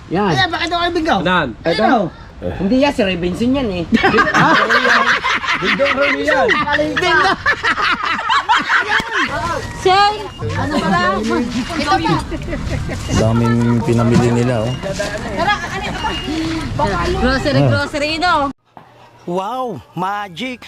Yan. Ayan, bakit ako ibigaw? Nan. Ito. Hindi yan, si Ray Benson yan eh. Dindong Remy yan. Ding na. Say, ano pala? Ito pa. Daming pinamili nila, oh. Tara, ano ito pa? Grocery, no? Wow, magic.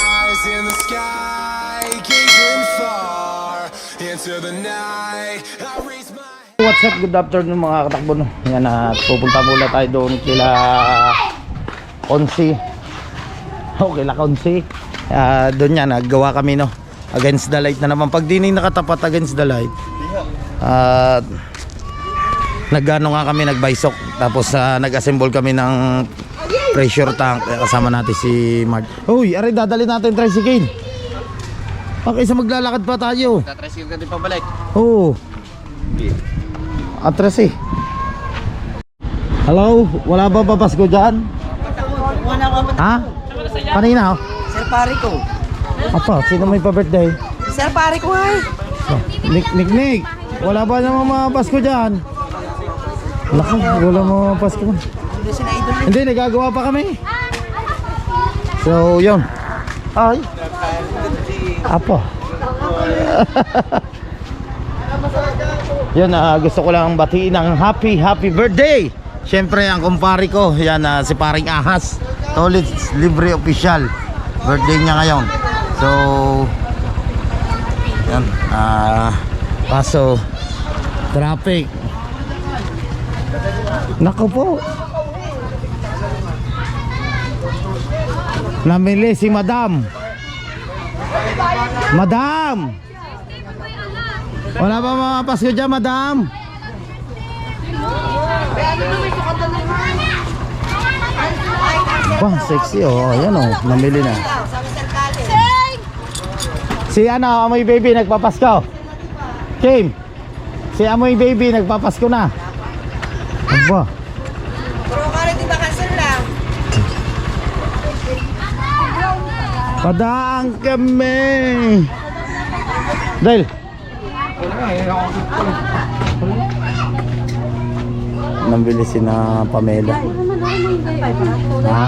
Eyes in the sky, gazing far into the night. I raise my What's up? Good afternoon mga katakbo, no? Yan, at pupunta muna tayo doon kila Konsi. Kila Konsi. Doon yan, naggawa kami, no? Against the light na naman. Pag di na nakatapat against the light, nagano nga kami, nagbaysok. Tapos nag-assemble kami ng pressure tank. Kasama natin si Mark. Uy, aray, dadali natin tricycle. Okay, sa maglalakad pa tayo. Tatricycle ka din pabalik. Oo. Atras eh. Hello? Wala ba papasko dyan? Ha? Kanina, oh. Sir, pare ko. Apa, sino may pa-birthday? Sir, pare ko ay. Nik. Wala ba naman mga Pasko dyan? Laki, wala mga Pasko. Hindi, nagagawa pa kami. So, yun. Ay. Apa. Yun, gusto ko lang batiin ng happy birthday. Siyempre, ang kumpare ko, yan, si paring Ahas Tolid Libre Official. Birthday niya ngayon. So, yan, kaso traffic. Naku po, namili si Madam. Wala ba mga Pasko dyan, Madam? Wah, sexy, oh. Ayan, oh, namili na. Si ano, Amoy Baby nagpapasko. Kim, si Amoy Baby nagpapasko na. Aba. Pero kare di ba cancel lang? Padaan kami. Dahil nambili si na Pamela. Ha?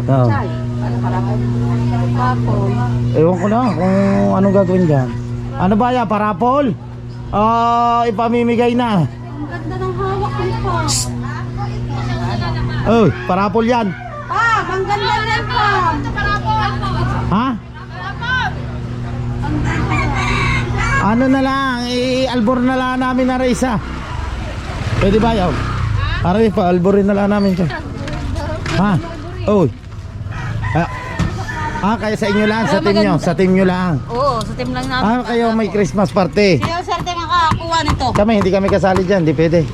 Oh. Ewan ko na kung anong gagawin dyan. Ano ba yan? Parapol? Ipamimigay na. Ang ganda ng hawak ko pa. Oh, parapol yan. Pa, ang ganda yan pa. Ha? Ano na lang, i-albor na lang namin na isa. Pwede ba yaw? Aray pa, alborin na lang namin siya. Ha? Oy. Kaya sa inyo lang, sa team nyo, sa team nyo lang. Oo, sa team lang namin. Kayo may Christmas party. Kaya sir, tayo makakakuha nito. Kami, hindi kami kasali dyan, di pwede.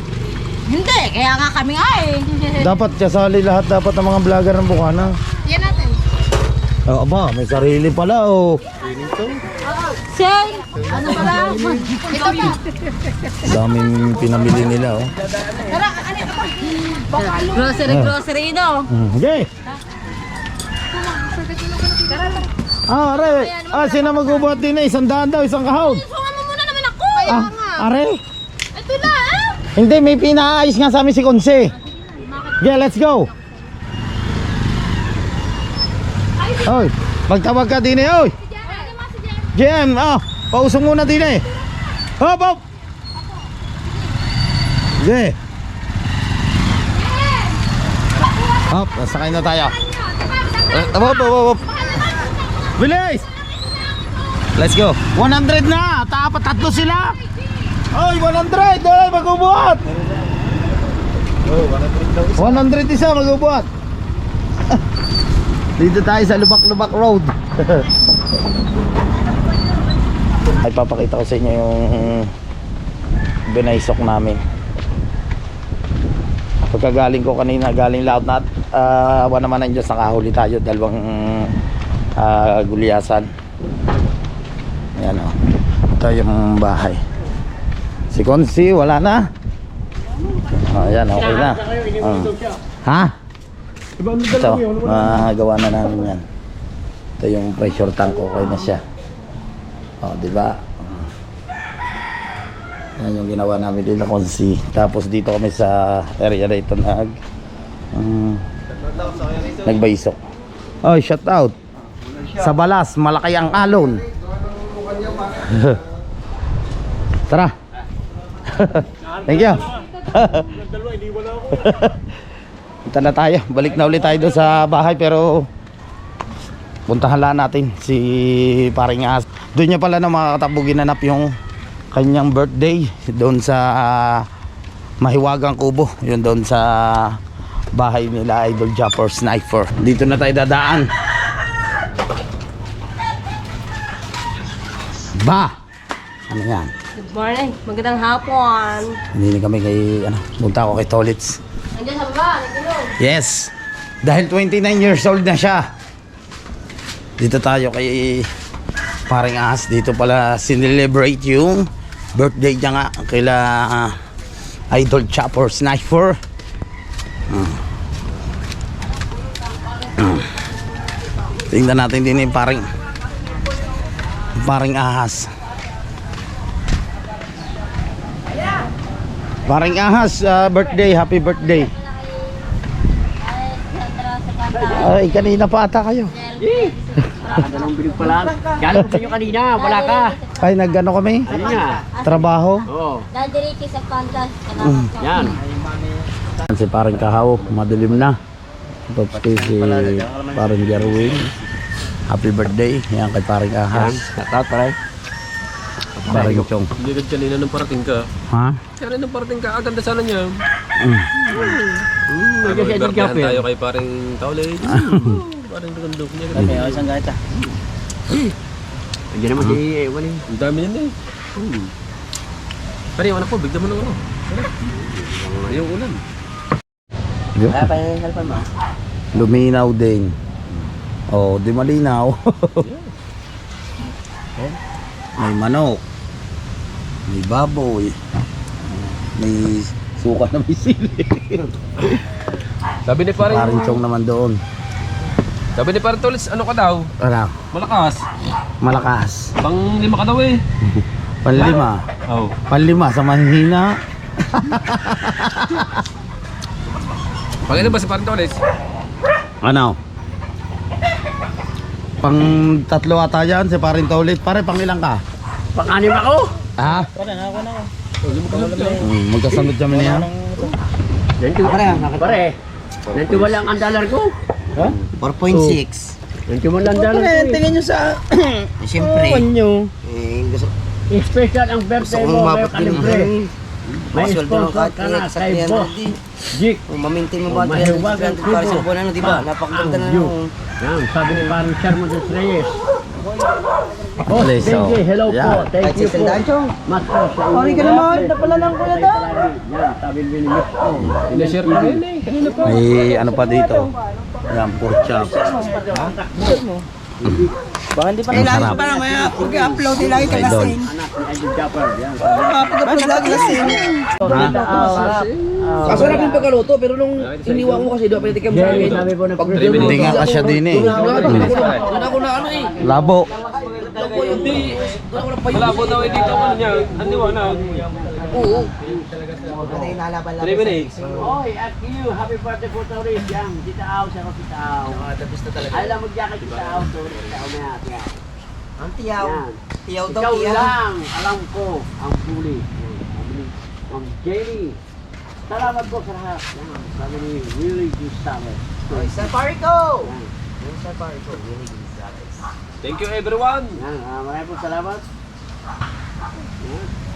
Hindi, kaya nga kami nga eh. Dapat kasali lahat, dapat ng mga vlogger ng Bukana. Yan natin. Oh, aba, may sarili pala, oh. Say, ano pala? Ito pa. Daming pinamili nila, oh. Tara, ano ito pa? Grocery, no? Okay. Are, sino magbubuhat din eh? 100 daw, isang kahon. Sungan mo muna naman ako. Kaya nga. Are? Ito lang. Hindi, may pinaayos nga sa amin si Konse. Okay, let's go. Oy, magtawag ka din eh, oy. Jem, pausong muna din eh. Hop. Okay. Hop, sakay na tayo. Hop. Bilis! Let's go. 100 na. Tatlo sila. Oy, 100. Oy, magbubuhat. 100 isa magbubuhat. Dito tayo sa Lubak-Lubak Road. Ay, papakita ko sa inyo yung binaysok namin. Pagkagaling ko kanina, galing laot na awan naman ng Diyos, nakahuli tayo. Dalawang gulyasan. Ayan, o. Ito yung bahay. Si Konsi, wala na. Ayan, okay na. Ha? Ito, magawa na namin yan. Ito yung pressure tank, okay na siya. Oh, di ba? Yan yung ginawa namin dito konsi. Tapos dito kami sa area na ito nagbaysok. Oh, shout out. Sa Balas, malaki ang alon. Tara. Thank you. Punta na tayo. Balik na ulit tayo doon sa bahay pero puntahan lang natin si Paring As. Doon niya pala na makakatakbo ginanap yung kanyang birthday doon sa Mahiwagang Kubo. Yun doon sa bahay nila Idol Japper Sniper. Dito na tayo dadaan. Ba! Ano yan? Good morning. Magandang hapon. Hindi kami kay punta ako kay Tolits. Nandiyan sa baba. Nandiyan. Yes. Dahil 29 years old na siya. Dito tayo kay Paring Ahas. Dito pala sinelebrate yung birthday niya nga kaila Idol Chopper Sniper. Tingnan natin din yung Paring Ahas. Paring Ahas, birthday, happy birthday. Ay, kanina pa ata kayo. Dalawang bilig pa lang. Galing sa inyo kanina, wala ka. Ay, nag-ano kami? Kanina. Trabaho. Oo. Dadiriki sa pantas. Yan. Si Paring Kahaw, madilim na. Tapos si Paring Jarwin. Happy birthday. Yan kay Paring Ahas. Shout pare. Paring Chong. Hindi agad kanina nung parating ka. Ha? Kaya nung parating ka, aganda sana niya. Nag-edit Tayo kay paring Taulit. Paring Rundok niya. Kaya isang gaita. Hindi naman si Ewan eh. Ang dami niyan eh. Pero yung anak ko, bigda mo ng ano. Yung ulan. Kaya pa yung helpan mo. Luminaw din. Oh, di malinaw. May manok. May baboy. May suka na may sili. Sabi ni paring... Paring Chong naman doon. Sabi ni paring Taulit, ano ka daw? Ano? Malakas. Malakas. Pang 5 ka daw eh. Panlima. Oo. Panlima sa mahihina. Pag ba si paring Taulit? Ano? Pang 3 ata yan si Paring Taulit. Pare, pang ilang ka? Pang-anim ako. Ha? Magkasunod kami na yan. Pare. Nanti wala ang dollar ko. 4.6. Nanti wala ang dollar ko. Tingnan nyo sa... Siyempre. Special ang birthday mo. May kalibre. May sponsor ka na kay Boss Jik. Mamintain mo ba Mahiwagang 300 para sa Kubo. buwan ano, di ba? Napakaganda na Ang nung... Yan, sabi ni parang Sherman dos Reyes. Boss Please, Benji, oh. hello po. Yan. Thank you po. Mas po sa inyo. Sorry ka naman, napala lang kuya daw. Yan, sabi ni Miss po. Ina-share ko rin eh. Kanina pa. May ano pa dito. Yan, pork chop. Baka hindi pa Eh, lagi Masarap. pa lang, may upload nila yung Idol. kalasing. anak ni Idol Japper. Yan. Upload lagi kalasing. Kaso na yung pagkaluto, pero nung iniwan mo kasi doon, pwede kayo sa akin. Sabi po na Hindi nga kasya din eh. Doon ako na ano eh. Labo. Wala po daw eh dito ano niya. Ano na? Oo. 3 3 minutes. Oy, at you, happy birthday po Toris. Yan, kita aw, siya ko kita aw. Alam mo diyan kay kita aw, Toris. Kita aw na yan. Ang tiyaw. Yan. Tiyaw daw, Ikaw tiyaw. lang, alam ko, ang huli. Ang Jenny. Salamat po sa lahat. Yan, sabi ni Willie Gustavo. Sir Parico! Sir Parico, really good service. Thank you everyone. Yan, maraming po salamat. Yan.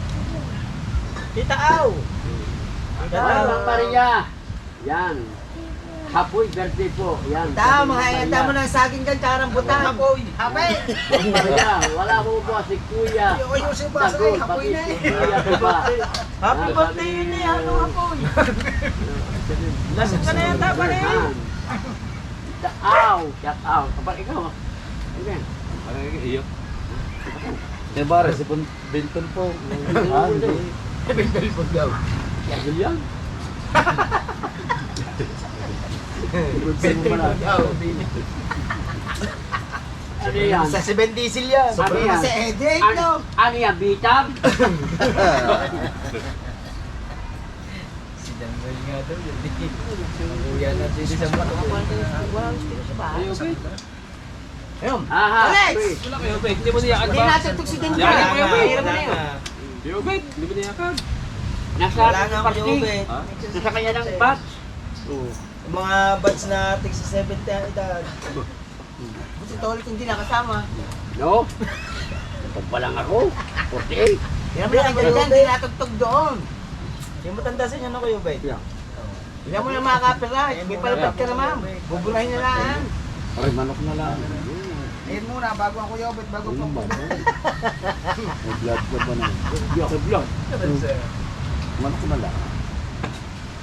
Tita Aw! Salamat pa rin niya. Yan. Hapoy birthday po. Yan. Tita, mga ihanda mo ng saging dyan, tsaka rambutan. Hapoy! Hapoy! Kuya, wala mo po si Kuya. Ayusin mo sa Tagol, hapoy pati na si eh. Kuya Tuba. Happy birthday yun eh, ano hapoy? Lasing ka na yata pa rin. Shout out, shout out. Kapag ikaw, amen. Parang iyo. Eh, pare, si Benton po. Ah, hindi. Yan yan. Ano yan? Sa 7 diesel yan. Ano yan? Sa headache, no? Ano yan? Bitab? Si Daniel nga daw, yun. Kuya na din sa mga. Ayun. Aha. Alex! Wala kayo, Bek. Hindi mo niyakan Hindi ba? natin ito si Daniel. Yan, yan, yan. Hirap na yun. Yo, Bek. Hindi mo niyakan. Nasa Wala nga ako yung ube. Nasa kanya ng bat. Yung mga batch na tig sa 70 ang edad. Buti tolit hindi nakasama. No? Ito pa lang ako. 48. Yan mo lang dyan, hindi natugtog doon. Yung matanda sa inyo na kayo, Bay? Yeah. Yan mo na mga copyright. May palapit ka naman. Buburahin na lang. Ay, manok na lang. Ayun muna, bago ang Kuya Obet, bago Ano pa. ba? May blood ka ba na? Hindi ako blood. Manok na lang.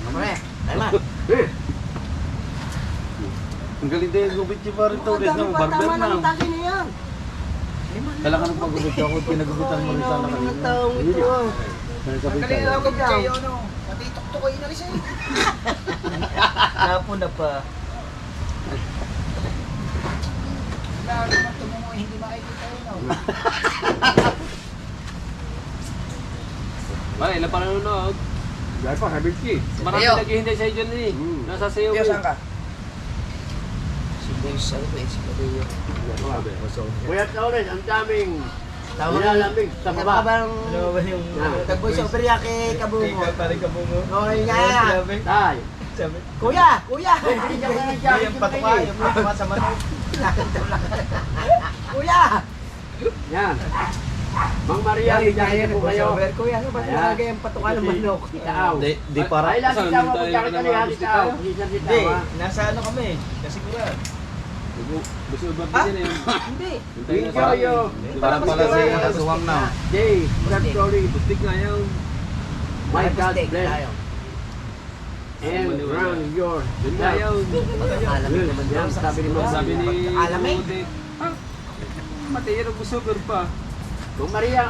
Mamaya, tama. Ang galing din yung gubit niyo pa rin to. Tama ng taki na yan. Kailangan ng pagubit ako. Pinagubitan mo rin sana Mga kanina. taong ito. Ang Galing ako kayo, no? Pati tuktok kayo na rin siya. Napo na pa. Lalo naman tumungo, hindi makikita yun, no? Ba, ilan pa nanonood? Dahil pa, 70. Marami Ayo. naghihintay sa iyo dyan eh. Nasa sayo Kuya, ko. saan ka? Si Boys, ano ba? Si Boys. Kuya Taulis, ang daming Tama nilalamig sa Tama baba. ba ang Tag-boys sa Operia kay Kabungo? Pare ka bungo. Okay nga. Tay. Kuya! Kuya! Hindi ka na dyan. Yung patuka, yung patuka sa manok. Kuya! Yan. Mang Maria, bigyan po kayo. Kuya, ano ba talaga yung patuka ng manok? Itaaw. Di para. Ay, lang Saan sitaw mo. tayo Kung bakit na ano yan, mga itaaw. bisita? Hindi Hindi, sitaw, ha? nasa ano kami, kasiguran. Gusto ba din eh. Hindi. Hintayin na Enjoy you. Parang pala si Aswang na. Jay, Brad Crowley. Bustig nga yung My God Steak bless. tayo. And grant your yun nga yung Malamig naman Yan, yan. sabi ni Mama. sabi ni Alamig? Odette. Ah, matira ko sugar pa. Kung Maria,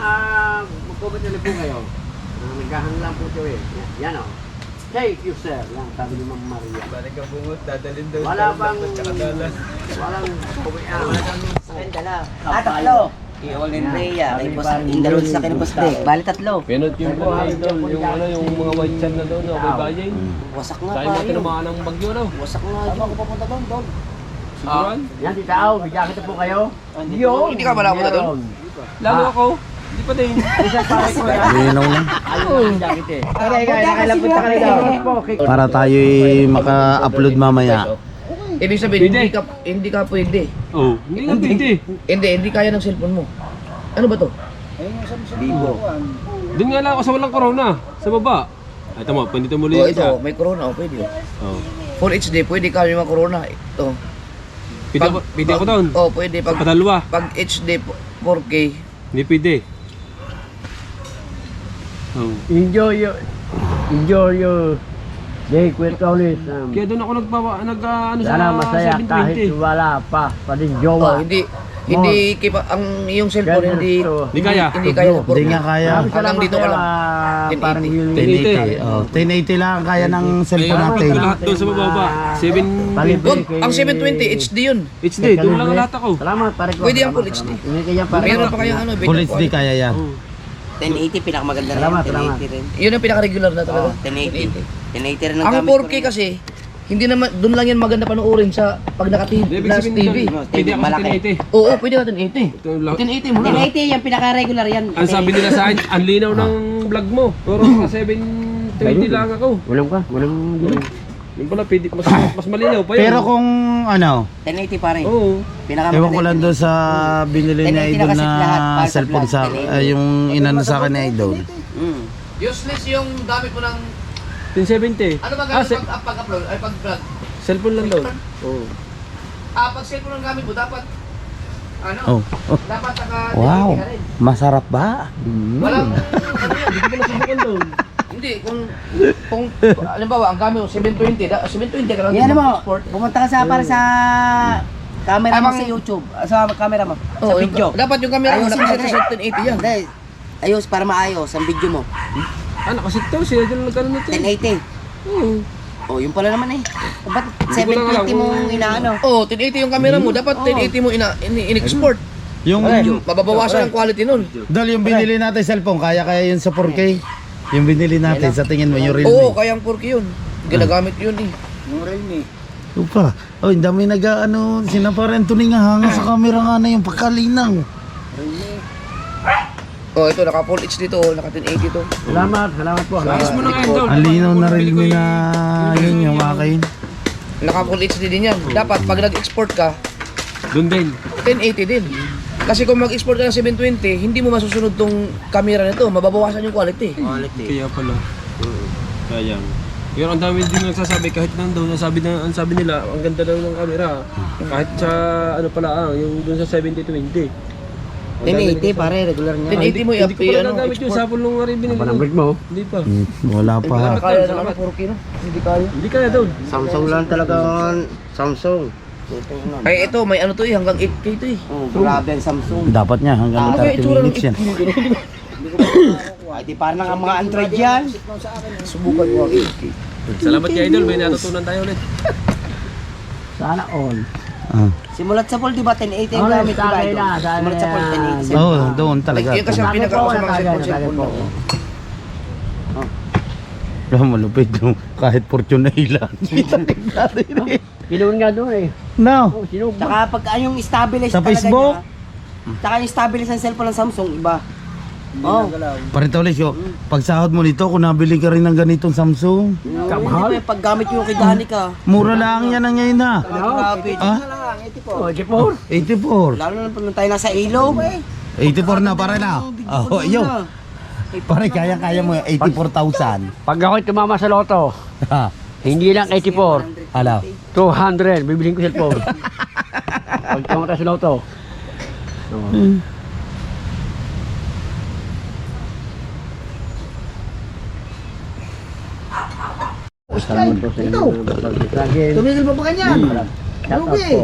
mag-comment na lang po kayo. Nagkahang lang po ito eh. Yan o. Thank you, sir. Yan, sabi ni Ma'am Maria. Pare ka bungo, dadalhin daw. Wala bang... Tsaka dala. Walang... Dala. Tatlo. I-all in Rhea. May boss. Yung dalawang sa akin ng boss Dave. Bali tatlo. Pinot yung yung ano yung mga white sand na doon, okay bayay. Wasak nga Tayo pa mo yun. tinamaan ng bagyo no. Wasak nga yun. Ako papunta doon, doon. Siguran? Yan, titaaw. Bigyan kita po kayo. Hindi ka malabo na doon? Lalo ako. Hindi pa din. Isa pare ko yan. Linaw na. Ayun ang jacket eh. Aray, nakailang punta ka rin daw. Para tayo maka-upload mamaya. Ibig sabihin, hindi ka pwede. Oh, hindi nga pwede. Hindi kaya ng cellphone mo. Ano ba to? Bibo. Doon nga lang ako sa walang corona. Sa baba. Ay, tama. Pandito muli Oh, yung isa. ito, may corona, pwede. Oh. Full HD, pwede ka yung mga corona. Ito. Pwede ako doon. Oh, pwede. Padalwa. Pag HD 4K, Hindi pwede. Oh. Enjoy you. Enjoy you. Jay, kwento ulit. Kaya doon ako ano sa Sana masaya kahit 720. wala pa. Pati oh, jowa. hindi kipa ang yung cellphone hindi Hindi kaya. Hindi kaya ng 4K. Hindi nga kaya. Hanggang dito ka lang. Parang 1080. 1080. Oh, 1080 lang ang kaya ng cellphone Kaya natin. lahat doon sa baba. 720. Wag, ang 720 HD yun. HD. Doon lang lahat ako. Salamat, pare ko. Pwede ang Full HD. Hindi kaya pare ko. Meron pa kayong ano, Full HD kaya yan. 1080 pinakamaganda rin. Salamat, 1080 rin. Yun ang pinaka-regular na talaga. 1080. 1080 rin ang Ang gamit ko 4K rin. kasi, hindi naman, doon lang yan maganda panoorin sa pag naka-TV, Ibig plus sabihin TV. doon, pwede ako sa Malaki. 1080. Oo, pwede ka 1080. Ito yung lahat. 1080 mo na. 1080 yung pinaka-regular yan. Ang sabi nila sa akin, ang linaw ng vlog mo. Pero sa 720 lang ako. Walang ka, walang Yung pala, pwede, mas malinaw pa yun. Pero kung ano, 1080 pa rin. Oo. ewan ko lang doon sa binili ni 1080 Idol na kasi na lahat, para sa cellphone vlog, sa 1080. yung inano sa akin ni Idol. Useless yung gamit mo ng, 1070. ano ba gamit pag-upload, ay pag-vlog? Cellphone lang daw. Oo. Pag cellphone ang gamit mo, dapat, ano, Oh. dapat Wow. ka rin. Masarap ba? Walang, Hindi ko pa nasubukan doon. hindi, kung, halimbawa, ang gamit mo, 720, 720 ka lang. Yan mo, Sport. pumunta ka sa para sa camera mo sa YouTube. Sa camera mo. Sa Oo, video. dapat yung camera mo, Ayusin nakaset mo sa 1080 yan. Dahil, ayos para maayos ang video mo. Ah, nakasit to. Sila din nagkaroon nito. 1080. Oo. Oh, yun pala naman eh. Ba't 720 mo inaano? Oh, 1080 yung camera mo. Dapat 1080 mo in-export. Yung, Mababawasan ang quality nun. Dol, yung binili natin cellphone, kaya yun sa 4K? Yung binili natin, sa tingin mo, yung Oo, Realme. kayang 4K yun. Ginagamit yun eh. Upa. Oh, ang dami nag-ano, sinaparento ni nga hanga sa camera nga na yung pagkalinaw. Oh, ito naka full HD to, naka 1080 to. Salamat po. Ang linaw na Realme na yun yung akin. Naka full HD din yan. Dapat pag nag-export ka, Doon din. 1080 din. Kasi kung mag-export ka ng 720, hindi mo masusunod tong camera nito, mababawasan yung quality. Kaya pala. Sayang. Pero ang dami din nagsasabi kahit nandoon, ang sabi nila, ang ganda daw ng camera. Kahit sa ano pala, yung doon sa 7020. 1080 pare, regular niya. 1080 mo Hindi ko pala nagamit yung export. sapol nung nga rin binili. Panambit mo. Hindi pa. Wala pa. Kaya na naman 4K no? Hindi kaya. Hindi kaya doon. Samsung lang talaga. Samsung. Ay ito, may ano to eh, hanggang 8K to eh. Oh, grabe ang Samsung. Dapat niya hanggang Ano kaya 30 itsura ng minutes yan. 8K? Ay, di parang ang mga Android yan. Subukan mo ang 8K. Salamat kay Idol, may natutunan tayo ulit. Sana all. Ah. Simulat sa pool, di ba 1080 yung Oh, gamit, di ba? tagay Ito? na, tagay Simulat sa pool, na. 1080. Oo, doon talaga. Yan kasi ang pinaka sa mga cellphone po. Alam mo, lupit yung kahit fortune na ilan. Pinuun nga doon eh. No. Oh, sino ba? Tsaka pag yung stabilize Sa talaga Facebook? niya, tsaka yung stabilize ng cellphone ng Samsung, iba. Oh, Paritolis yo, pag sahod mo nito, kung nabili ka rin ng ganitong Samsung, kamahal. Pag gamit yung kay Danica. mura lang yan ang ngayon na. Grabe. Ah? Oh, Jepor. 84. Lalo na pag tayo nasa ilaw. 84 na, pare na. Oh, yo. Pare, kaya mo yung 84,000. Pag ako'y tumama sa loto, Ha, hindi lang 84, ala. 200, bibiling ko cellphone. Pag tumama sa loto. Oh. Salamat po sa inyo. Laging. Tumigil pa ba ganyan? Shout out po.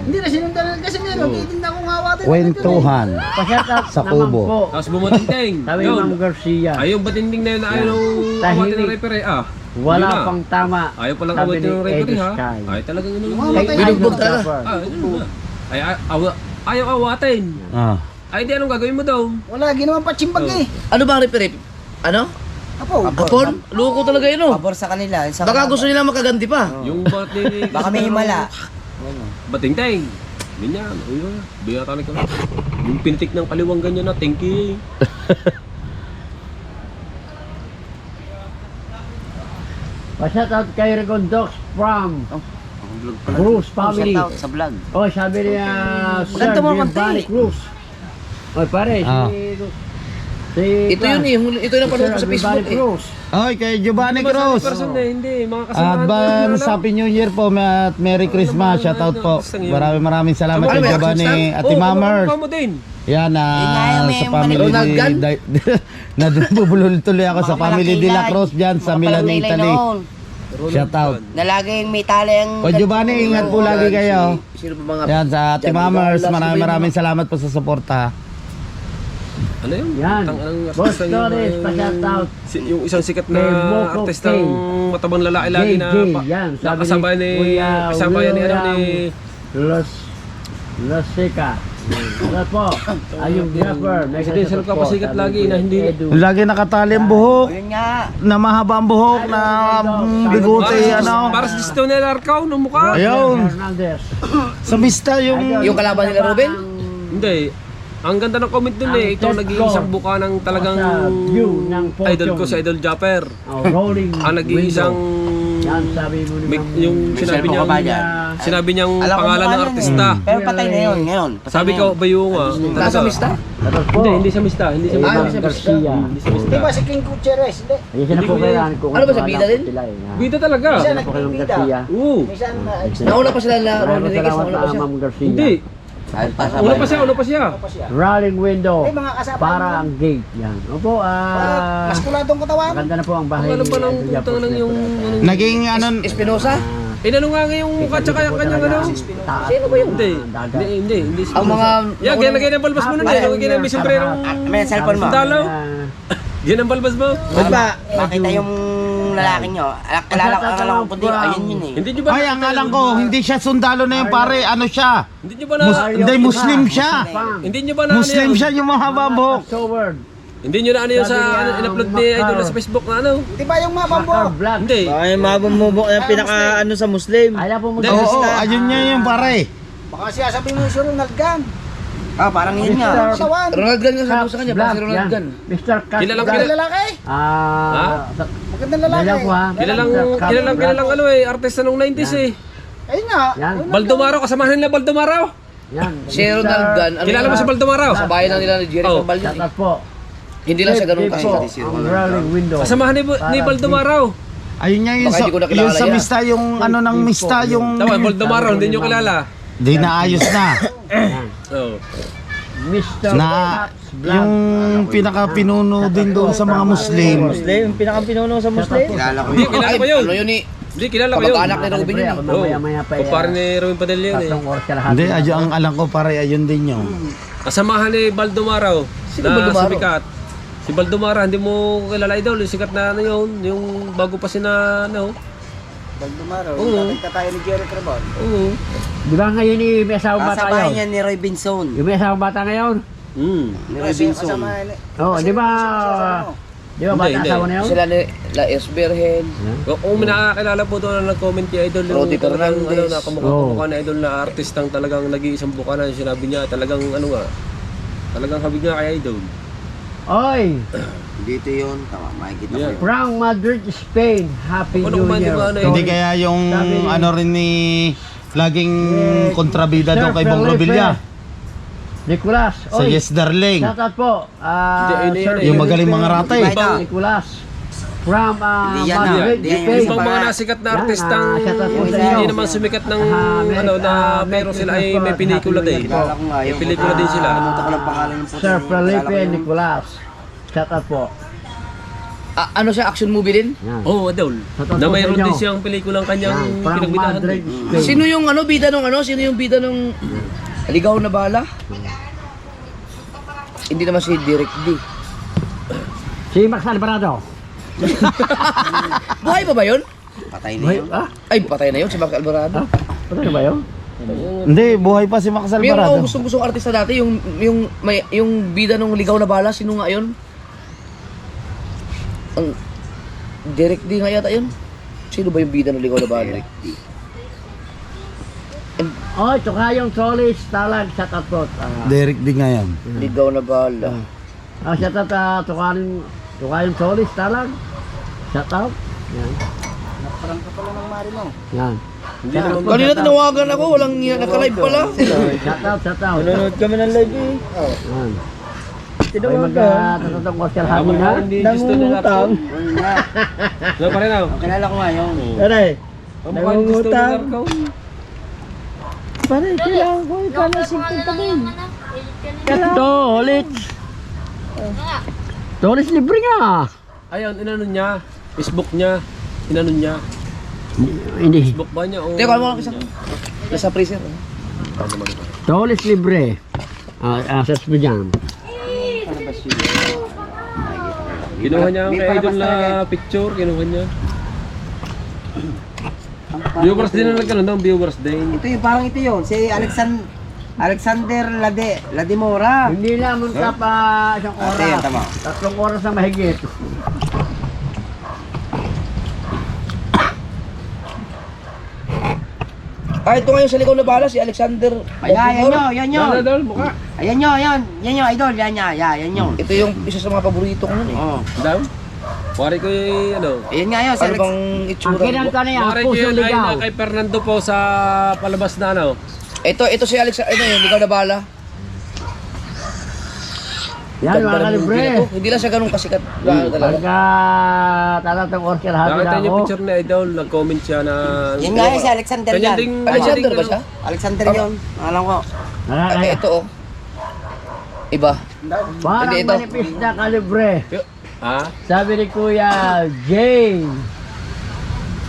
Hindi na sinundan kasi meron, titinda kong hawatin. Kwentuhan Pa-shout out sa naman kubo. po. Tapos bumatinding. Sabi Yun. Ma'am Garcia, Ayaw batinding na yun na ayaw nung kawatin ng referee wala Yun na. pang tama. Ayaw palang Sabi kawatin ni ng referee Eddie ha. Sky. Ay talagang ano. Binugbog talaga. Yun na. Ay ayaw awatin. Ah. Ay di anong gagawin mo daw? Wala, ginawa pa chimbag eh. Ano ba ang referee? Ano? Apon? Loko talaga yun oh. Pabor sa kanila. Sa Baka gusto nila makaganti pa. Yung batin. Baka may himala. Batingteng. Ganyan. Ayun. Biyata ka. Yung pinitik ng kaliwang ganyan na. Thank you. Pa-shout out kay Regondox from Cruz family. Shout out sa vlog. Oh, sabi niya, Sir Maganda mo Giovanni konti. Cruz. Oh, pare, Ah. Ito yun eh, ito yung napanood ko sa Facebook eh. Cruz. Oy, kay Giovanni Cruz. Person eh. Hindi. Mga kasamahan. Advance Happy New Year po at Merry Christmas. Shout out po. Maraming salamat kay Giovanni at Mamers. mo din. Yan sa family Ronald Gan? Nabubulol tuloy ako sa family de la Cruz diyan sa Milan, Italy. Shout out. Na laging may taleng. O Giovanni, ingat po lagi kayo. Sino ba mga... Yan sa Ate Mamers, maraming salamat po sa suporta. Ano yun? Yan. Boss artista Torres, pa-shout out. yung isang sikat na Kay Moco artistang K. matabang lalaki lagi na JJ, yan. Sabi nakasabay ni kasama yan ni ano ni Los Seca. Ano po? Ay, yung grabber. Presidential ka pa sikat lagi na hindi Lagi nakatali ang buhok, Yun nga. na mahaba ang buhok, na bigote, para sa Stone Arcao ng mukha. Ayun, Hernandez. sa Vista yung... Yung kalaban nila Ruben? Hindi. Ang ganda ng comment dun eh. Ito nag-iisang buka ng talagang view ng Fortune. idol ko si Idol Japper. Oh, rolling Ang nag-iisang Yan, sabi mo ni Ma'am. yung sinabi niyang Alam ko pangalan mukha ng nun artista. Pero patay na yun, ngayon. Patay Sabi na ko yun. ba yung Nasa mista? Tapos po. Hindi sa mista, hindi sa Si mista. Ma'am Garcia. Hindi sa mista. si King Gutierrez, hindi. Ayun siya na po kailangan kung Ano ba, sa bida din? Bida talaga. Siya na po kay Ma'am Garcia. Oo. Nauna pa sila na Maraming Rodriguez, salamat nauna pa sa siya. Ma'am Garcia. Hindi. Una pa siya. Rolling window. Para ang gate. Yan. Opo, Maskuladong katawan. maganda na po ang bahay. Ang alam pa ng Andrea putang ng yung ano. Naging ano... Espinosa? Inano nga yung mukha tsaka yung kanyang ano. Sino ba yun? Hindi. Hindi. Ang mga... Yan, ganyan ang balbas mo nun eh. Ganyan may sombrero. May cellphone mo. Dalaw. Yan ang balbas mo. Ba't ba? Makita yung lalaki nyo. Akala ko kundi, ayun yun eh. Hindi nyo ba Ay, ang alam ko, hindi siya sundalo na yung pare. Ano siya? Hindi nyo ba na... Hindi, Muslim siya. Hindi nyo ba na... Muslim siya yung mahaba buhok. Sword. Hindi nyo na ano yun sa in-upload ni Idol sa Facebook na ano? Di ba yung mabambo? Black. Hindi. Ay, mabambo yung pinaka ano sa Muslim. Ayaw po mo Hindi, Oo, ayun niya yung pare. Baka siya sabi mo si Ronald Gun. Ah, parang yun nga. Sawan. Ronald Gun yung sabi ko sa kanya, Black, parang si Ronald yan. Gun. Mr. Cat. Kilalang Black. Lalaki? Magandang lalaki. Ayaw po ha. Kilalang ano eh, artista nung 90s eh. Ayun nga. Yan. Baldomaro, kasamahan nila Baldomaro. Yan. Si Ronald Gun, ano Kilala mo yun? si Baldomaro? Sa bayan lang nila ni Jericho Oh. Baldi. Shoutout po. Hindi lang siya ganun kasi. Ang rolling window. Kasamahan ni Baldomaro. Ayun niya yung Baka sa, hindi ko nakilala yung sa yan. mista, yung ano ng mista, yung... Tama, Baldomaro, hindi nyo kilala. Di naayos na. Oh. Mr. Na Black. yung pinaka-pinuno din doon sa mga Muslim. Muslim, yung pinakapinuno sa Muslim. Kilala ko Hindi, yun. kilala Ay, ko yun. ano yun eh? Hindi, kilala ko yun. Kamag-anak ni Robin yun eh. Ako mamaya-maya pa. Kumpare ni Robin Padilla yun eh. Tatlong oras ka lahat. Hindi, ayun ang alam ko pare, ayun din yun. Kasamahan ni Baldomaro. Sino na Baldomaro? sumikat. Si Baldomaro, hindi mo kilala Idol. Yung sikat na ano yun. Yung bago pa sina ano. Baldomaro, Oo. nakita tayo ni Jerry Crabon. Oo. Di ba ngayon may asawang bata Kasabayan ngayon? niya ni Roy Binson. Yung may asawang bata ngayon? Ni Roy Binson. Oo, di ba? Di ba bata Hindi, asawa na yun? Sila ni La Esberhen. Kung may nakakilala po doon na nag-comment kay Idol yung Rodi talagang ano, Fernandez. nakamukha na Idol na artistang talagang nag-iisang buka na sinabi niya talagang ano nga. Talagang habig nga kay Idol. Oy! Dito yun, tama, makikita ko Yeah. yun. From Madrid, Spain. Happy Ako New naman, di Year. ba, ano, Hindi kaya yung Sabi ni- ano rin ni laging kontrabida Sir doon kay Bong Felipe Revilla. Nicolas. Sa Oy, Yes Darling. shoutout po. Hindi, ayun na Sir yun, Yung magaling mga ratay. Iba. Nicolas. From Hindi yan, Madrid, hindi yan. Spain. Yung pang mga nasikat na Yan, artistang shoutout po sa hindi inyo. naman sumikat ng Merry- ano na pero Merry sila ay Christmas may po. pelikula Happy din. New Year Kilala ko nga May yung pelikula din sila. Kalimutan ko lang pangalan ng puti. Sir Kilala Felipe ko yun. Nicolas. Shoutout po. Ano siya, action movie din? Yan. Oo, Idol. Totoo Na po mayroon sa inyo. din siyang pelikulang kanyang Yan, from pinagbidahan. Madrid, din. Spain. Sino yung ano, bida nung ano? Sino yung bida nung Ligaw na Bala? Hindi naman si Direk D. Si Max Alvarado. Buhay pa ba yun? Patay na Buhay, yun. Ay, patay na yun si Max Alvarado. Patay na ba yun? Hindi, buhay pa si Max Meron Alvarado. akong gustong-gustong artista dati, yung bida nung Ligaw na Bala, sino nga yun? Ang Direk D nga yata yun. Sino ba yung bida ng Ligaw na Bala? Oh, tsaka yung Solis Talag. Shoutout po. Derek din nga yan. Ligaw na Bala. Shoutout tsaka yung Solis Talag. Shoutout. Yan. Parang ka pala ng mari mo. Yan. Hindi naman ba? Kanina tinawagan ako, walang naka-live pala. Shoutout. Nanonood kami ng live eh. Yan. Ay Tinawagan. magtatotong Oscar Hangin ha. Hindi gusto ng Nangungutang. Ano pa rin ako? Kilala ko nga yun. Aray. Ang mukhang gusto ng Nangungutang. Arco. Pare, kailangan ko ikaw simple pa din. Tolis. Tolis libre nga. Ayun, inano niya. Facebook niya. Inano niya. Hindi. Facebook ba niya? O... Teka, alam mo lang isang nasa freezer. Tolis libre. Search mo dyan. Kinuha niya ang kay Idol na picture. Kinuha niya. Viewers din na nagkaroon ng viewers din. Ito yung parang ito yun. Si Alexander Ladimora. Hindi naman ka pa isang Ate yan, oras. tama. 3 oras na mahigit. Ito nga yung sa Ligaw na Bala, si Alexander. Ayan, yan yun. Ano Idol? Mukha. Ayan yun, yan yun, idol. Yan yun. Ito yung isa sa mga paborito ko nun eh. Oh. Daw? Pare ko yung ano. Ayan nga yun. Ano bang Ang itsura? kinanta na yan, Pare ko puso yun ay ligaw. na kay Fernando po sa palabas na ano. Ito si Alex, yung Ligaw na Bala. Yan Ganda mga ng movie na kalibre. to. Hindi lang siya ganun kasikat. Ano talaga. Pagka tatatang Oscar Hangin Nakita niyo ako. picture ni Idol, nag-comment siya na... Yan nga yun, si Alexander Kanya yan. ding... Alexander ba siya? Alexander yun. Alam ko. Nakakaya. Ito oh. Iba. Parang Hindi, ito. manipis na kalibre. Ha? Sabi ni Kuya James.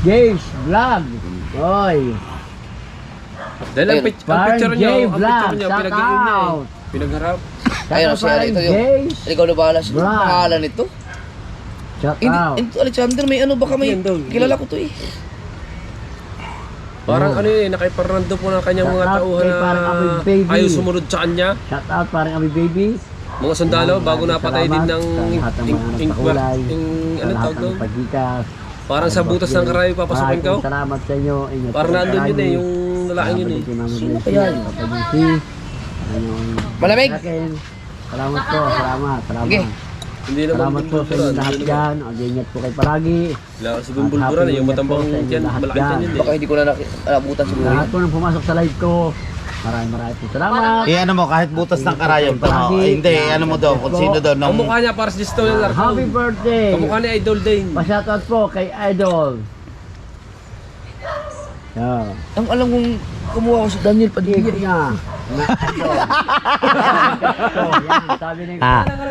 James Vlog. Oy. Dahil ang, Ayun. ang Parang picture niyo, Jay ang picture Vlog. niyo, Shout pinag-iin niya eh. out. Pinagharap. Ayun, si Parang ito yung James. Ligaw na Bala. Sino Bra. pangalan nito? Shout Hindi, out. ito Alexander, may ano baka may Yan daw. kilala ko to eh. Parang ano yun, nakaiparando po ng kanyang mga Shout out tauhan kay parang Abi na Baby. ayaw sumunod sa kanya. Shout out parang Abi Baby. Mga sundalo, bago napatay din ng lahat ng mga nagpakulay, ano sa lahat tawag ng doon? pagkikas. Parang sa butas ng karayo papasukin ka. Maraming salamat sa inyo. Ingat Parang po nandun yun palagi. eh, yung lalaking yun eh. Sino kaya yun? Malamig? Salamat po, salamat. Okay. Hindi naman Salamat po sa inyo lahat dyan. Ingat po kayo palagi. Wala kasi bumbulburan eh, yung matambang dyan, malaki dyan yun Baka eh. hindi ko na naabutan siguro Lahat yun. po nang pumasok sa live ko. Maraming po salamat. ano mo, kahit butas ng karayom. Hindi, ano mo daw, kung sino daw Ang mukha niya para sa Distoy Larcon. Happy birthday. Kamukha ni Idol Dane. Pa-shoutout po kay Idol. Yeah. Ang alam kong kumuha ko si Daniel Padilla. Gig niya. Sabi ni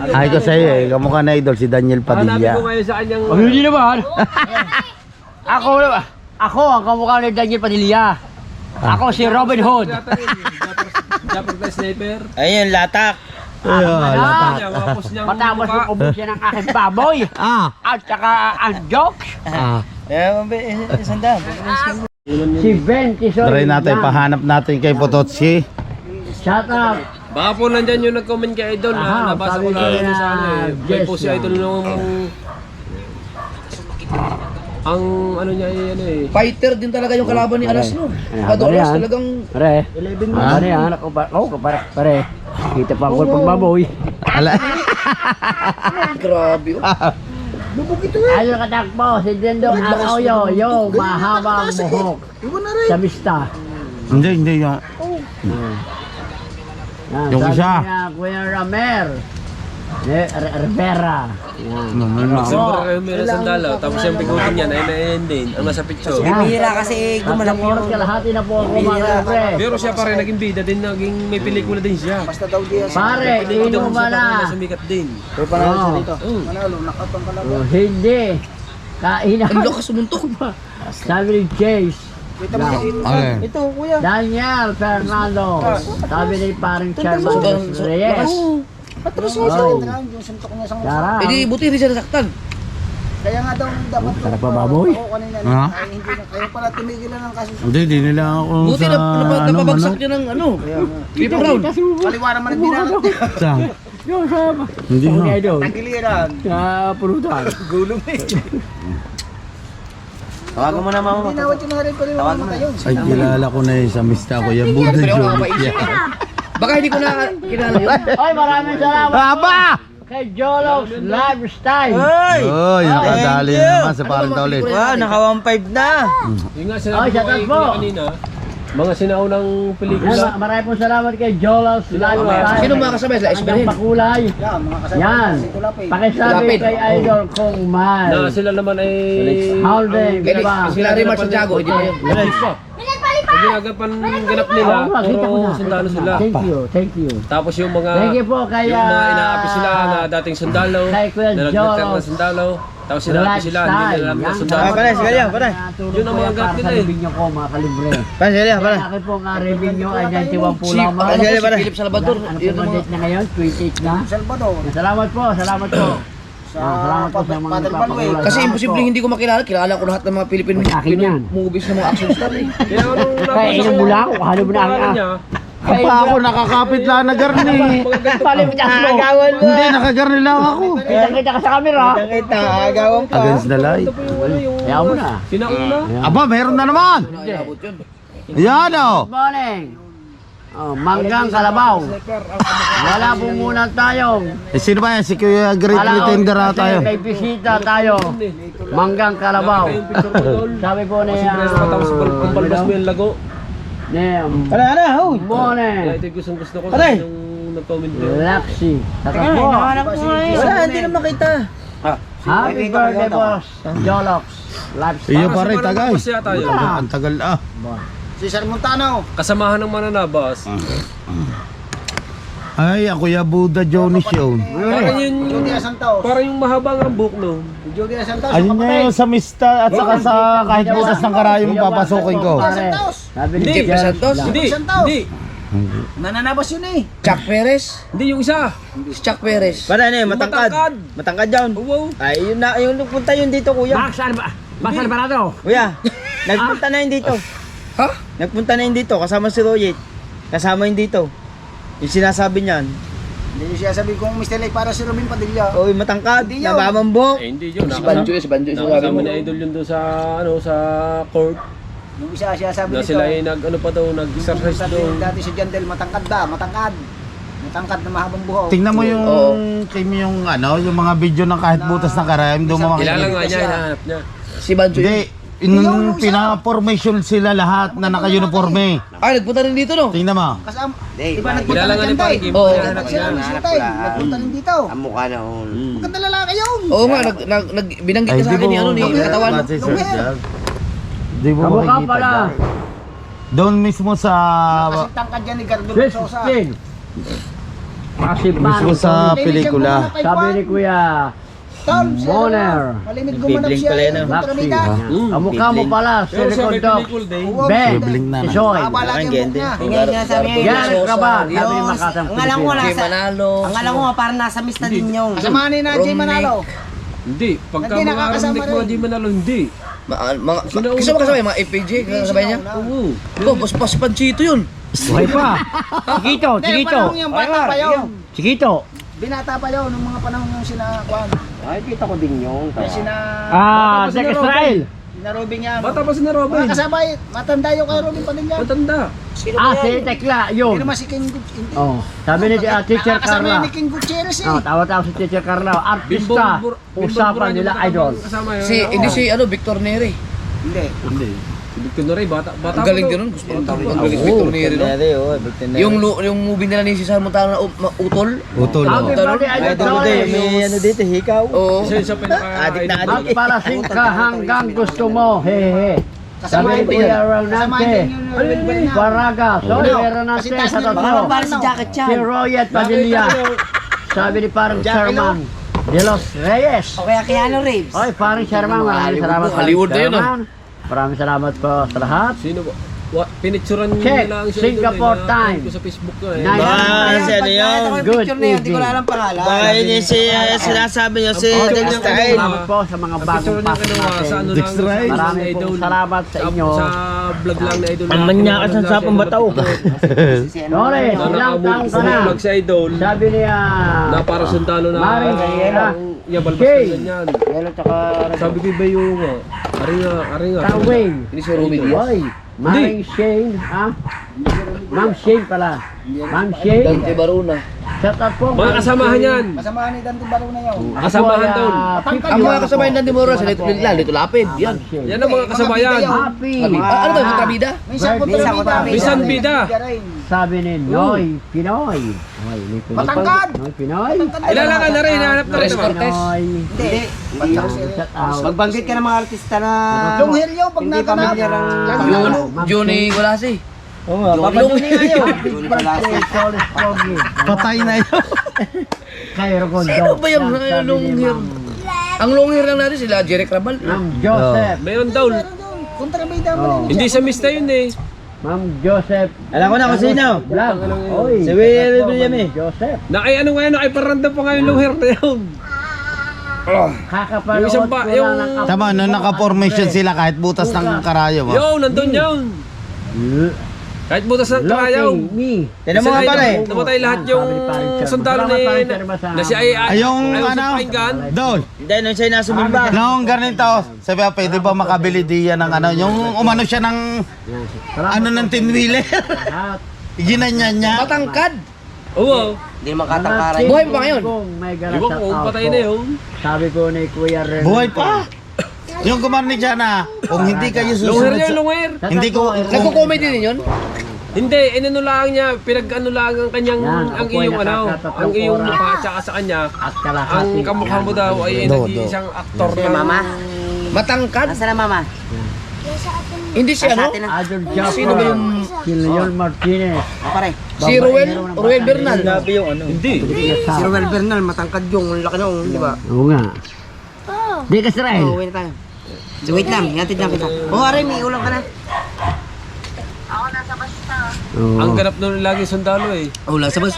Ay ko sa'yo eh, kamukha na idol si Daniel Hanapin Padilla. ko ngayon sa kanyang... Hindi naman. Ako ang kamukha ni Daniel Padilla. Ako si Robin Hood. Japper na sniper. Ayun, latak. Ayun, latak. Kanya, mga post niyang Matapos mukha. ubos siya ng aking baboy. At saka ang jokes. Isang daan. Si Ben Tisoy. Try natin, pahanap natin kay Pototsi. Shout out. Baka po nandyan yung nag-comment kay Idol Aha, na nabasa sabi ko na niya yun sa ano eh. May yes po si yan. Idol nung... Ang ano niya eh, ano eh. Fighter din talaga yung kalaban ni Alas no. Ano, Adoras yan? talagang Pare. Ano yan? Ako pa. Oh, pare. Kita pa ako pag baboy. Ala. grabe oh. Ayaw katakbo. Si Dendong Arroyo. Yung mahabang buhok. Sa Mista. Hindi yung... Yan, Yung sabi isa. niya, Kuya Ramer. Rivera. Yan. Siyempre kayo meron sandalo. Tapos yung bigutin niya, ayun din. Ang nasa picture. Yan. Bihira kasi gumanap Tatlong oras kalahati na po ako mga kabre. Pero siya pa rin naging bida din, naging may pelikula din siya. Pare, inuman na. Sumikat din. Oh. Hindi. Kainan. Ang lakas sumuntok. Sabi ni Chase. Okay. Ito, kuya. Daniel Fernando. Sabi ni parang Chairman Reyes. Patros Oy. yung suntok niya sa Sarap. Hindi buti hindi siya nasaktan. Kaya nga daw dapat Sarap ba baboy? ako kanina Ha? ay hindi na kayo pala tumigilan ng kaso. Hindi nila ako Buti sa... na ano, napabagsak manok. niya ng ano. Triple round. Kaliwara man ang binanat. Saan? Yung sa Hindi Kung na. idol. Tagiliran. Sa purutan. Gulong eh. Tawagan mo na mama. Tinawad yung hari pa rin mga mata yun. Ay, kilala ko na yun sa mista ko. Yung Buddha Pero ako Jones. mapaisip. Baka hindi ko na kilala yun. Oy, maraming salamat. Aba! Kay Jolo's Lifestyle. Oy, nakadali na naman sa parang taulit. Wow, naka 1.5 na. Yung nga Ay, sinabi ko shout out kay po. Kuya kanina, mga sinaunang pelikula. Yan, maraming pong salamat kay Jolo's Lifestyle. Sino mga kasabay sa Kanyang Isberhen? pakulay. Yan, mga kasama. Yan. Si Tulapay. Pakisabi Lapid. kay Idol Kong Mal. Na sila naman ay... Holding, ang- diba? Sila Rimar Santiago, hindi pa yun. Ang ginagapan ganap nila, Oo nga, kita ko puro na. sundalo sila. Thank you. Tapos yung mga... Thank you po kay Yung mga inaapi sila na dating sundalo, kay Kuya na nag-retire na Jolos. sundalo, tapos inaapi sila, hindi nila alam na sundalo. pare, sige yan, pare. Yun ang mga para ganap sa nila eh. revenue ko, mga kalibre. Pare, sige yan, pare. Kaya akin po nga revenue ay 91 po Si, lamang. ano po, si Philip Salvador. Ano Yun po ang ang date na ngayon? 28 na. Salvador. Salamat po. Salamat po sa mga Father nagpapakulay. Manuel. Kasi imposibleng hindi ko makilala. Kilala ko lahat ng mga Philippine Akin yan. movies ng mga action star eh. Kaya nung Kaya inom mo lang, halo mo na ang niya, Ang pa ako, nakakapit lang na garni. Pali mo dyan mo. Hindi, nakagarni lang ako. Kita ka sa camera. Kita, agawan pa. Against the light. ito po yung ano yung... Kaya mo na. Sinauna. Aba, meron na naman. Abot yun. Yan o. Good morning. Oh, Manggang Kalabaw. Wala po muna tayong. Eh, sino ba yan? Si Kuya Great Pretender ata yun. May bisita tayo. Manggang Kalabaw. Yung picture ko doon. Sabi po Kasi niya. tapos kung balbas mo yung lago. Good Kaya morning. ito yung gusto ko kasi yung nag-comment doon. Lexi. Saka po. Wala, hindi na makita. Happy birthday, boss. Jolox. Iyo Lifestyle. pa rin, tagay. Mas yata yun. Ang tagal ah. Si Sir Montano. Kasamahan ng mananabas. Ay, ang Kuya Buddha Jones yun. Parang yun, Jody Santos. parang yung mahabang ang book no. Jody Santos. Ayun niya yung sa mista at saka sa kahit butas ng karayong papasukin ko. Sabi ni Jeff Jolox Santos? lang. Hindi, Santos. hindi. Nananabas yun eh. Chuck Perez? Hindi, yung isa. Si Chuck Perez. Para ano yun, Matangkad. Matangkad yun. Oo. Ay, yun na, yung nagpunta yun dito, kuya. Max Alvarado. Kuya, nagpunta na yun dito. Ha? Nagpunta na yun dito, kasama si Royet. Kasama yun dito. Yung sinasabi niyan, Hindi nyo siya sabi kung Mr. Lay para si Robin Padilla. oy, matangkad, Hindi yun. nabamambok. Eh, hindi yun. Si Banjo yun, Nakasama ni Idol yun doon sa, sa court. Yung isa siya sabi Na nito. sila ay ano pa daw, nag-exercise doon. Dati si Jandel matangkad ba? Matangkad. Matangkad na mahabang buhok. Tingnan mo yung Kim, yung ano, yung mga video ng kahit butas na karayom, doon mo Kilala makikita. nga niya, hinahanap niya. Si Banjo Hindi, yun. pina-formation sila lahat na naka-uniforme. Ay, nagpunta rin dito, no? Tingnan mo. Kasama. Hindi, Diba nagpunta Kilala na nga ni dyan tayo? Parang Kim. Oo. Hinahanap Sila niya. Mr. Tay. Nagpunta rin dito. Ang mukha na on. Maganda lalaki yun. Oo nga, binanggit ka sa akin ni ano ni katawan. Kasi Sir Jal, di mo Kamukha makikita pala. dyan. Doon mismo sa Kasi tangkad yan ni Gardo Sosa. 15. Massive man. mismo sa pelikula. Sabi ni Kuya Tol, Moner. malimit gumanap Bibling siya. pala yun, ah. Kontrabida. Kamukha mo pala si Pero siya may Ricardo. pelikul day. Ben. Sibling na. Isoy. Haba lagi ang buhok niya. Ngayon nga sabi niya, Yan ang trabaho. Sabi ni Yung- Makatang ang alam ko Pilipino. Jay Manalo. Ang alam ko nga, parang nasa miss na din yung. Kasamahan na Jay Manalo. Hindi. Pagka Hindi mga nakakasama Arndick, mga rin. di manalo, hindi. Kasi mo kasama yung mga FPJ, kasama niya? Oo. Oo, pas Panchito yun. Buhay pa. Chiquito, Hindi, Chiquito. panahon yung bata pa yun. Chiquito. Binata pa yun, nung mga panahon yung sina Juan. Ay, kita ko din yung. Yung sina... Jack Israel. Sina Robin yan. Bata pa si na Robin. Mga kasabay, matanda yung kay Robin Padilla. Matanda. Si Tekla, Hindi yun. naman si King Oh, sabi ni Teacher Nakakasama Carla. yan ni King Gutierrez eh. Oh, tawa-tawa si Teacher Carla. Artista. Usapan nila idol. Hindi si Victor Neri. Hindi. Si Victor Noray, bata Ang galing ganun, gusto ko tapo. Ang galing si Victor Neri, no? Yung movie nila ni Cesar Montano na Utol. Utol. Happy birthday, Ay, Idol doon Torres. may ano dito, hikaw. Oo. Isa yun sa pinaka... Adik na adik. Magpalasing ka hanggang gusto mo. Hehe. Sabi ni Kasamahan din Kuya Kasamahan Ronante. din yung Robin Bernal. Paraga. Sorry, Ronante. Kasi taas Sa na- Baka tatlo. para si Jacket Si Chan. Royet Padilla. Sabi ni parang Sherman. De Los Reyes. O kaya Keanu Reeves. Oy, parang Sherman. Maraming salamat. Hollywood na yun, ah. Sherman. Maraming salamat po sa lahat. Sino ba? Pinitsuran Check. nila ang siya Singapore doon, time. ko sa Facebook ko eh. Nine. Ah, si ano yun? Good Hindi ko evening. alam pangalan. Baka yun yung sinasabi niyo, si Okay, Dexter Style. salamat po sa mga bagong Picture niya pasok kinuha sa ano natin. lang. Dexter, Marami sa pong salamat sa inyo. Sa vlog lang na idol. Pamanyakan sa sapang bataw. Torres, ilang taong ka na? Vlog sa idol. Sabi niya, Na para sundalo na. Maring Yabal Jay. basta ganyan. Yelo tsaka... Sabi ko ba yung ari nga. Tawing. Hindi si Ruby Diaz. Oy, Maring Shane, ha? Ma'am Shane pala. Ma'am Shane. Dante Baruna. Shout out po. Mga kasamahan yan. Kasamahan ni Dante Barona yun. Kasamahan doon. Ang mga kasama yung Dante Baruna sa Lito Lapid. Yan. Yan ang mga kasabayan. Happy. Ano ba yung kontrabida? Minsan kontrabida. Minsan bida. Sabi ni Noy Pinoy. Oy, may Pinoy. Matangkad. Noy Pinoy. Ilala ka na rin, hanap na rin. Tres Cortez. Noy. Hindi. Shout out. Magbanggit ka ng mga artista na... Long hair yun pag Hindi natanap. pamilyar ang... Lagi na ano. Johnny Golasi. Oo nga, Papa Johnny nga yun. Happy birthday, Solis Pogi. Patay na yun. Kay Rogondo. Sino ba yung Sabi ni long hair? Ang long hair lang natin sila, Jeric Rabal. Ma'am Joseph. Mayroon daw. Kontrabida mo Oh. rin. Hindi sa mista yun eh. Ma'am Joseph. Alam ko na kung sino. Vlog. Oy. Si Will William eh. Joseph. Ano ngayon, nakaiparanda pa nga yung long hair na yun. Kakapanood Yung isang ko yung- lang ng Tama, no, naka-formation sila kahit butas ng karayom. Yo, nandun yun. Kahit butas ng karayaw. Looking me. Yan ang mga pala eh. Namatay lahat yung sundalo ni... Na si ay Yung ayaw ano? sa painggan. Dol, Hindi, nung siya nasumimba. noong ganito, sabi ko, pwede ba makabili diyan ng ano, yung umano siya ng, ano ng tinwheeler. Ginanyan niya. Matangkad. Oo. Hindi naman katangkaran. Buhay pa ba ngayon? Iwan ko, patay na yun. Sabi ko ni Kuya Ren. Buhay pa. Yung kumarni siya na, kung hindi kayo Long hair susunod yun, sa... long hair. Hindi ko... Nagko-comedy din yun? Hindi, inano lang niya, pinag-ano lang ang kanyang, Yan, ang ako ay iyong ano, nakakatatlong ang iyong oras. mukha, tsaka sa kanya, At ang kalahati. kamukha mo daw ay nag-iisang aktor Si na... Mama. Matangkad? Nasaan na mama? Hindi si ano? Adol Jaffa. Sino ba yung... Si Leon Martinez. O pare. Si Ruel Bernal. Sinabi yung ano. Hindi. Si Ruel Bernal, matangkad yung laki nung, di ba? Oo nga. Di ka Israel. Oo, uwi na tayo. So, wait lang, yatid lang kita. Oo, Aray, may ulam ka na. Oo. Ang ganap doon lagi sundalo eh. Oh, sa bus.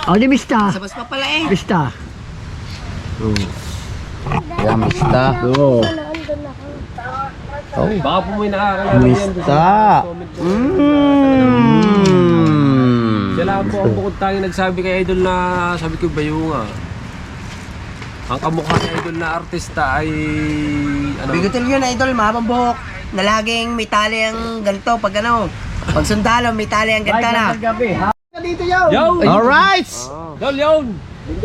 Oh, di Mista. Sa bus pa pala eh. Mista. Kaya mista. Oo. Baka po may nakakalala yan. Mista. Siya lang po ang bukod tanging nagsabi kay Idol na sabi ko Bayunga. Ang kamukha ni Idol na artista ay ano? Bigotil yun, idol, mahabang buhok. Na laging may tali ang ganito pag ano. Pag sundalo, may tali ang ganito na. Yo! Alright! Dol, yun!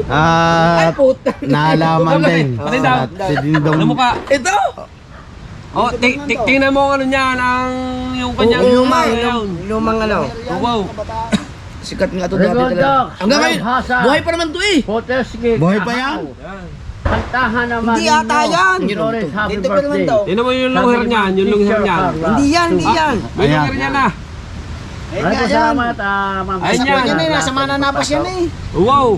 At naalaman din. Pati daw. At si Dindong. Ano mo ka? Ito! Oh, tingnan mo ano niyan, yung kanyang Lumang ano. Oh, wow. Sikat nga ito dati Record talaga. Doc, Hanggang ngayon, Hasa. buhay pa naman to eh. Poteski. Buhay pa yan? Kantahan naman Hindi ata yan. Doris, happy Dito pa naman birthday. daw. Tingnan mo yung lunger niyan, yung lunger niyan. Hindi yan, hindi yan. May lunger niyan na. Maraming salamat, Ma'am. Ayun yan. Yan eh, nasa mananapos yan eh. Wow.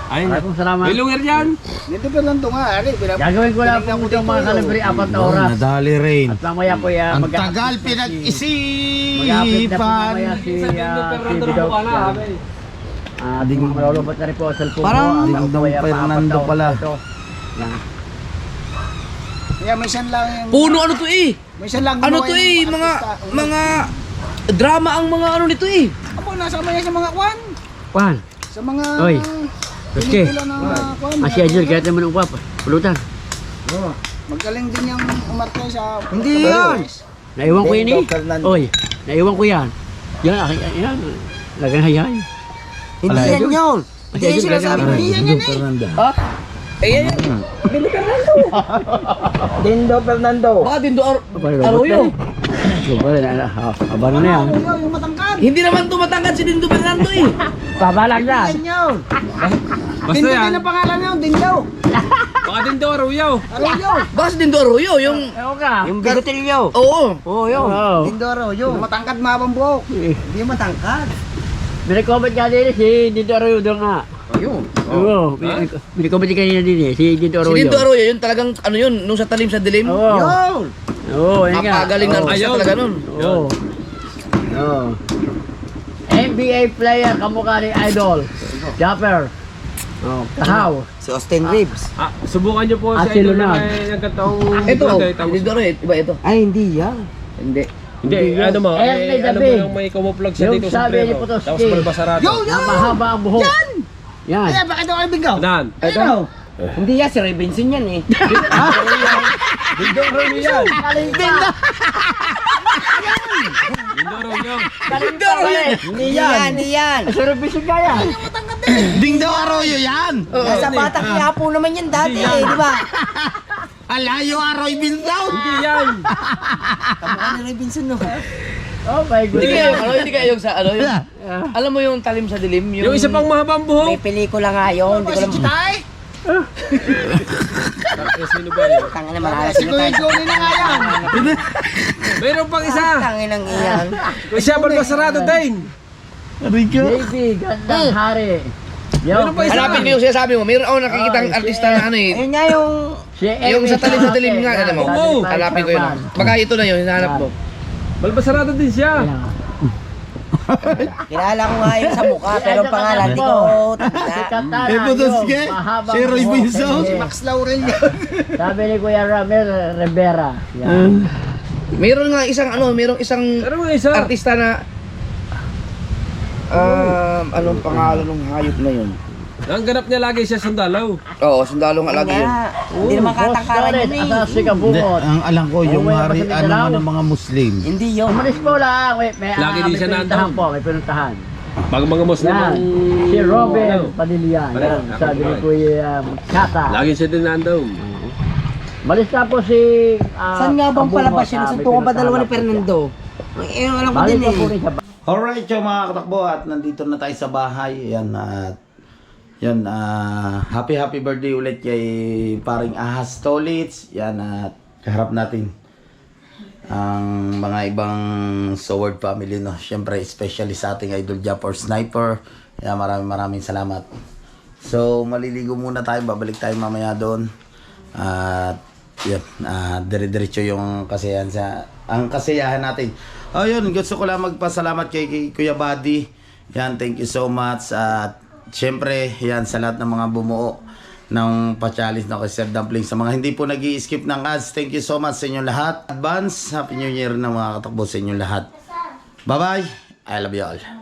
Ayun. Maraming salamat. May lunger niyan. Dito pa lang ito nga, ari. Gagawin ko lang po itong mga kalibre 4 na oras. Nadali rin. At mamaya po yan. Ang tagal Mag-update na po pinag-isipan. mamaya si Bidot. Di mo malulubot na rin po ang cellphone Parang mo. Dingdong Fernando pala. Yan. Kaya may isang lang yung... Puno ano to eh. May isang lang Ano gumawa to yung eh, artista. mga drama ang mga ano nito eh. Amo, nasama yan sa mga kwan. Juan, Sa mga... Oy. Rizky. pelikula ng mga kwan. si Angel, kahit naman upap. Pulutan. Magaling din yung umarte sa... Hindi yan. Naiwan ko yan eh. Oy, naiwan ko yan. Yan, akin yan. Lagan hayay. Hindi yan yun. Hindi yan Angel, sinasabi. gagawin. Hindi yan yan eh. Ayan. Dindo Fernando. Baka din do Arroyo. Abano na yan. Yung matangkad. Hindi naman tumatangkad si Dindo Fernando eh. Pabalag yan. Yan yun. Basta Dindo yan. din ang pangalan niyo, Dindo. Baka din daw Arroyo. Arroyo. Baka si Dindo Arroyo, yung... Ewan ka. Yung bigotilyo. Oo. Oo, yun. Oo. Dindo Arroyo. Yung matangkad mabang buhok. Hindi matangkad. Binag-comment nga din si Dito Arroyo doon nga. Ayun. Oo. Binag-comment din kanina din eh. Si Dito Si Arroyo. Dindo Arroyo, yun talagang ano yun, nung sa talim sa dilim. Oo. Yun. Oo, yun nga. Napagaling na Oo. artista talaga nun. Oo. Oo. NBA player kamukha ni Idol. Japper. Oh, Kahaw. Si Austin Reeves. Subukan niyo po Ah, sa si Idol Lunag. na nagkataong Ito, birthday, si tapos- Dindo Arroyo, iba ito. Ay, hindi yan. Hindi. Hindi, ano mo, Ernie ano mo David. yung may camouflage sa Yung dito sa sabi ni preno. Potosky. Tapos malbasarado. Ang mahaba ang buhok. Yan! Yan. Kaya bakit ako ibigaw? Nan. Ito. Hindi yan, si Robinson yan eh. Dindo Arroyo yan. Galing ka. Dindo Arroyo. Galing ka pala eh. Hindi yan. Hindi yan. Sarap bisig ka yan. Dingdong Arroyo yan! Nasa Batang Quiapo naman yan dati eh, di ba? Alayo Aroy Bindaw! Hindi yan. Kamukha ni Robinson no. Oh my Hindi goodness. kaya, ano, hindi kaya yung sa, ano, yung, alam mo yung talim sa dilim? Yung isa pang mahabang buhok. May pelikula nga yun. Hindi ko alam. Sino ba yun? Tangin na malalas Si Kuya Johnny na nga yan. Mayroon pang isa. Tangin ang iyan. Siya malbasarado din. Rico! Baby, gandang hari. Yo, Meron pa isa. Hanapin ko yung sinasabi mo, mayroon ako nakikitang Oh, artista na ano eh. Ayun nga yung... Yung sa talim nga, ano mo? Oo. Hanapin ko yun. Baka ito na yun, hinahanap mo. Malbasarado din siya. Kilala ko nga yun sa mukha, pero ang pangalan, di ko tanda. Eh, Potosky, si Roy Binsaw. Max Laurel yan. Sabi ni Kuya Ramel Rivera. Yan. Mayroon nga isang ano, mayroong isang Pero may isa. artista na anong pangalan ng hayop na yun? Ang ganap niya lagi siya sundalaw. Oo, sundalo nga lagi yun. Nga, hindi naman katangkaran yun eh. Asasi ka Hindi, bukot. ang alam ko, yung wala hari, pa sa ano Mindanao. ng mga Muslim. Hindi yun. Umalis po lang. May Lagi din may siya pinuntahan nandun. po. May pinuntahan. Bago mga Muslim Yan. ang... Si Robin Ano? Padilla. Ano? Yan. Sabi ni Kuya Kata. Lagi siya din nandun. Malis na po si... Saan nga bang Kabungot, palabas yun? may Sa tunga ba dalawa ni pinuntahan Fernando? Eh, alam ko Balik din na po eh. rin siya. Alright, yung mga katakbo, at nandito na tayo sa bahay. Yan, happy birthday ulit kay paring Ahas Tolits. Yan, at kaharap natin ang mga ibang Sword family, no. Siyempre, especially sa ating idol Japper Sniper. Yan, maraming salamat. So, maliligo muna tayo. Babalik tayo mamaya doon. At Yan, dire-diretso yung ang kasiyahan natin. Ayun, gusto ko lang magpasalamat kay Kuya Buddy. Yan, thank you so much. At syempre, yan sa lahat ng mga bumuo ng pa-challenge na kay Sir Dumpling. Sa mga hindi po nag-i-skip ng ads, thank you so much sa inyo lahat. Advance, Happy New Year na mga katakbo sa inyo lahat. Bye-bye. I love you all.